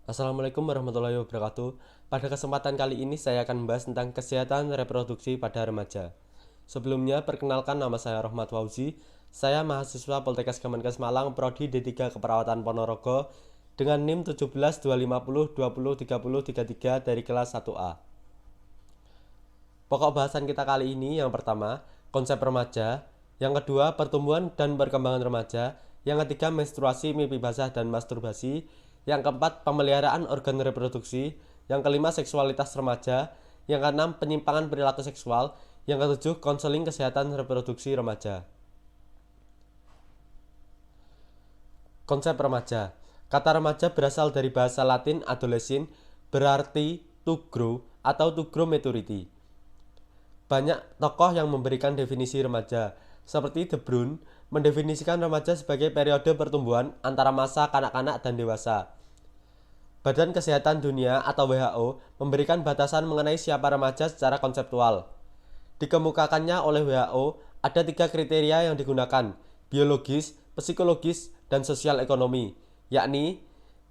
Assalamualaikum warahmatullahi wabarakatuh. Pada kesempatan kali ini saya akan membahas tentang kesehatan reproduksi pada remaja. Sebelumnya, perkenalkan nama saya Rohmat Fauzi. Saya mahasiswa Poltekkes Kemenkes Malang, Prodi D3 Keperawatan Ponorogo dengan NIM 17250203033 dari kelas 1A. Pokok bahasan kita kali ini yang pertama, konsep remaja, yang kedua, pertumbuhan dan perkembangan remaja, yang ketiga, menstruasi, mimpi basah dan masturbasi, yang keempat, pemeliharaan organ reproduksi, yang kelima, seksualitas remaja, yang keenam, penyimpangan perilaku seksual, yang ketujuh, konseling kesehatan reproduksi remaja. Konsep remaja. Kata remaja berasal dari bahasa Latin adolescent, berarti to grow atau to grow maturity. Banyak tokoh yang memberikan definisi remaja, seperti De Bruin mendefinisikan remaja sebagai periode pertumbuhan antara masa kanak-kanak dan dewasa. Badan Kesehatan Dunia atau WHO memberikan batasan mengenai siapa remaja secara konseptual. Dikemukakannya oleh WHO, ada 3 kriteria yang digunakan, biologis, psikologis, dan sosial ekonomi, yakni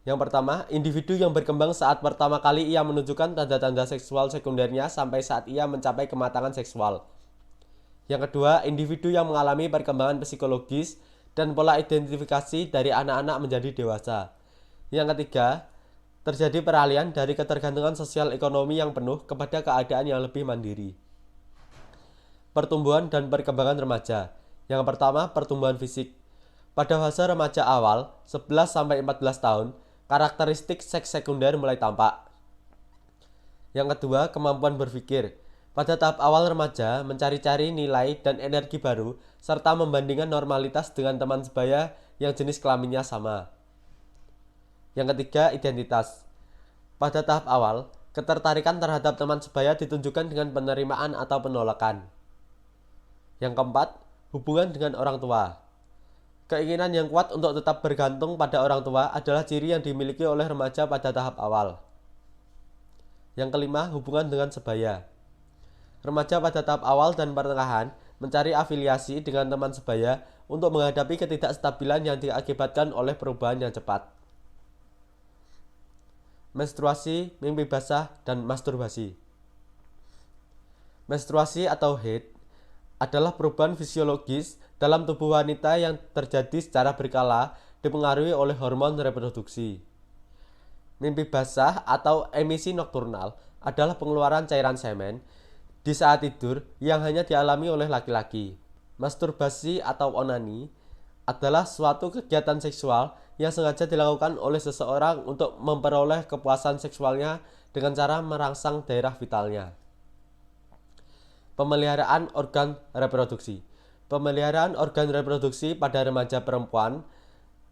yang pertama, individu yang berkembang saat pertama kali ia menunjukkan tanda-tanda seksual sekundernya sampai saat ia mencapai kematangan seksual. Yang kedua, individu yang mengalami perkembangan psikologis dan pola identifikasi dari anak-anak menjadi dewasa. Yang ketiga, terjadi peralihan dari ketergantungan sosial ekonomi yang penuh kepada keadaan yang lebih mandiri. Pertumbuhan dan perkembangan remaja. Yang pertama, pertumbuhan fisik. Pada fase remaja awal, 11-14 tahun, karakteristik seks sekunder mulai tampak. Yang kedua, kemampuan berpikir. Pada tahap awal remaja, mencari-cari nilai dan energi baru, serta membandingkan normalitas dengan teman sebaya yang jenis kelaminnya sama. Yang ketiga, identitas. Pada tahap awal, ketertarikan terhadap teman sebaya ditunjukkan dengan penerimaan atau penolakan. Yang keempat, hubungan dengan orang tua. Keinginan yang kuat untuk tetap bergantung pada orang tua adalah ciri yang dimiliki oleh remaja pada tahap awal. Yang kelima, hubungan dengan sebaya. Remaja pada tahap awal dan pertengahan mencari afiliasi dengan teman sebaya untuk menghadapi ketidakstabilan yang diakibatkan oleh perubahan yang cepat. Menstruasi, mimpi basah, dan masturbasi. Menstruasi atau haid adalah perubahan fisiologis dalam tubuh wanita yang terjadi secara berkala dipengaruhi oleh hormon reproduksi. Mimpi basah atau emisi nokturnal adalah pengeluaran cairan semen di saat tidur yang hanya dialami oleh laki-laki. Masturbasi atau onani adalah suatu kegiatan seksual yang sengaja dilakukan oleh seseorang untuk memperoleh kepuasan seksualnya dengan cara merangsang daerah vitalnya. Pemeliharaan organ reproduksi. Pemeliharaan organ reproduksi pada remaja perempuan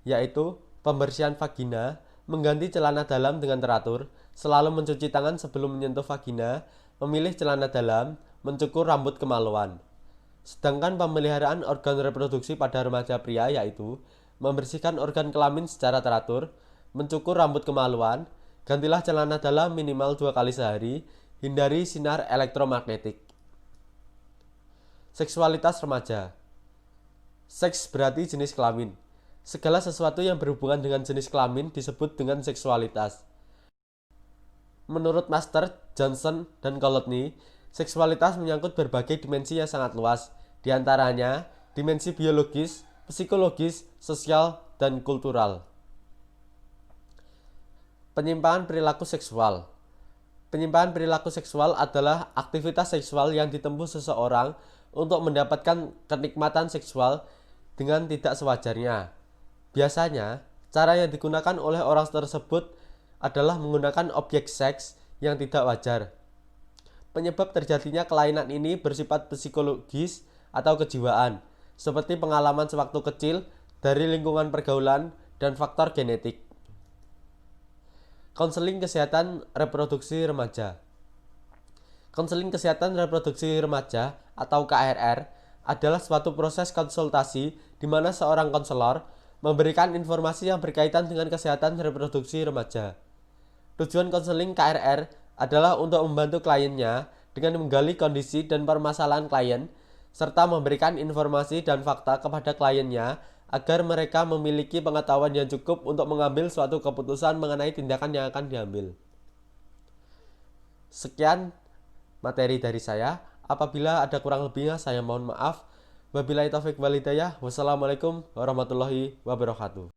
yaitu pembersihan vagina, mengganti celana dalam dengan teratur, selalu mencuci tangan sebelum menyentuh vagina, memilih celana dalam, mencukur rambut kemaluan. Sedangkan pemeliharaan organ reproduksi pada remaja pria yaitu membersihkan organ kelamin secara teratur, mencukur rambut kemaluan, gantilah celana dalam minimal 2 kali sehari, hindari sinar elektromagnetik. Seksualitas remaja. Seks berarti jenis kelamin. Segala sesuatu yang berhubungan dengan jenis kelamin disebut dengan seksualitas. Menurut Master, Johnson, dan Kolodny, seksualitas menyangkut berbagai dimensi yang sangat luas, diantaranya dimensi biologis, psikologis, sosial, dan kultural. Penyimpangan perilaku seksual. Penyimpangan perilaku seksual adalah aktivitas seksual yang ditempuh seseorang untuk mendapatkan kenikmatan seksual dengan tidak sewajarnya. Biasanya, cara yang digunakan oleh orang tersebut adalah menggunakan objek seks yang tidak wajar. Penyebab terjadinya kelainan ini bersifat psikologis atau kejiwaan, seperti pengalaman sewaktu kecil, dari lingkungan pergaulan, dan faktor genetik. Konseling kesehatan reproduksi remaja. Konseling kesehatan reproduksi remaja atau KRR adalah suatu proses konsultasi di mana seorang konselor memberikan informasi yang berkaitan dengan kesehatan reproduksi remaja. Tujuan konseling KRR adalah untuk membantu kliennya dengan menggali kondisi dan permasalahan klien serta memberikan informasi dan fakta kepada kliennya agar mereka memiliki pengetahuan yang cukup untuk mengambil suatu keputusan mengenai tindakan yang akan diambil. Sekian materi dari saya. Apabila ada kurang lebihnya, saya mohon maaf. Wabillahi taufik wal hidayah. Wassalamualaikum warahmatullahi wabarakatuh.